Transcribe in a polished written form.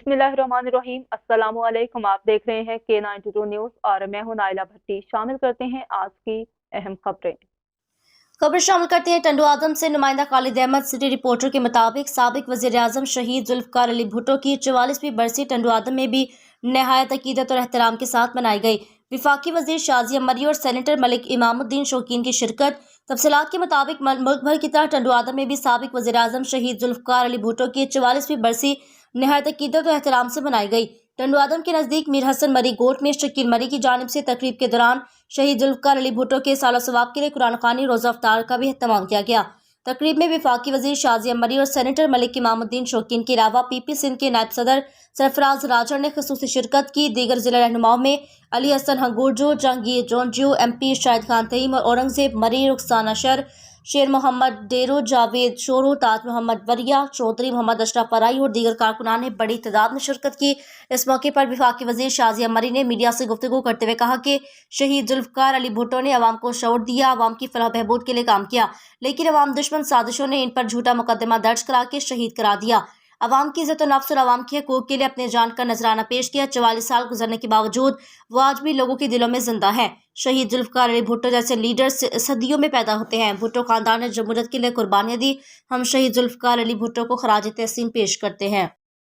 बिस्मिल्लाहिर्रहमानिर्रहीम। अस्सलामु अलैकुम। आप देख रहे हैं K92 न्यूज़ और मैं हूं नाइला भट्टी। शामिल करते हैं आज की अहम खबरें। खबर शामिल करते हैं टंडू आदम से नुमाइंदा खालिद अहमद। सिटी रिपोर्टर के मुताबिक साबिक वज़ीर आज़म शहीद जुल्फ़िकार अली भुट्टो की 44वीं बरसी टंडू आदम में भी नहायत अकीदत और एहतराम के साथ मनाई गई। विफाकी वज़ीर शाज़िया मरी और सेनेटर मलिक इमामुद्दीन शौकीन की शिरकत। तफसीलात के मुताबिक मुल्क भर की तरह टंडू आदम में भी साबिक वज़ीर आज़म शहीद जुल्फ़िकार अली भुट्टो की 44वीं बरसी नहायत अकीदत और एहतराम से मनाई गई। टंडू आदम के नज़दीक मीर हसन मरी गोट में शकील मरी की जानिब से तकरीब के दौरान शहीद जुल्फ़िकार अली भुट्टो के सालो सवाब के लिए कुरान ख़वानी रोज़ा अफ्तार का भी एहतमाम किया गया। तकरीब में विफाकी वज़ीर शाज़िया मरी और सेनेटर मलिक इमामुद्दीन शौकीन के अलावा PP सिंध के नायब सदर सरफराज राजर ने ख़ुसूसी शिरकत की। दीगर ज़िला रहनुमाओं में अली हसन हंगुरजू, जहांगीर जोंजियो, MP शाहिद खान तईम और औरंगज़ेब मरी, रुखसाना शर, शेर मोहम्मद डेरो, जावेद शोरो, ताज मोहम्मद वरिया, चौधरी मोहम्मद अशरफ फराई और दीगर कारकुनान ने बड़ी तादाद में शिरकत की। इस मौके पर विफाकी वज़ीर शाज़िया मरी ने मीडिया से गुफ्तगू करते हुए कहा कि शहीद जुल्फ़िकार अली भुट्टो ने अवाम को शऊर दिया, अवाम की फलाह बहबूद के लिए काम किया, लेकिन अवाम दुश्मन साजिशों ने इन पर झूठा मुकदमा दर्ज करा के शहीद करा दिया। अवाम की इज़्ज़त और नफ्स और अवाम के हकूक़ के लिए अपने जान का नजराना पेश किया। 44 साल गुजरने के बावजूद वो आज भी लोगों के दिलों में जिंदा है। शहीद जुल्फ़िकार अली भुट्टो जैसे लीडर सदियों में पैदा होते हैं। भुट्टो खानदान ने जमहूरियत के लिए कुर्बानियाँ दी। हम शहीद जुल्फ़िकार अली भुट्टो को खराज तहसीन पेश करते हैं।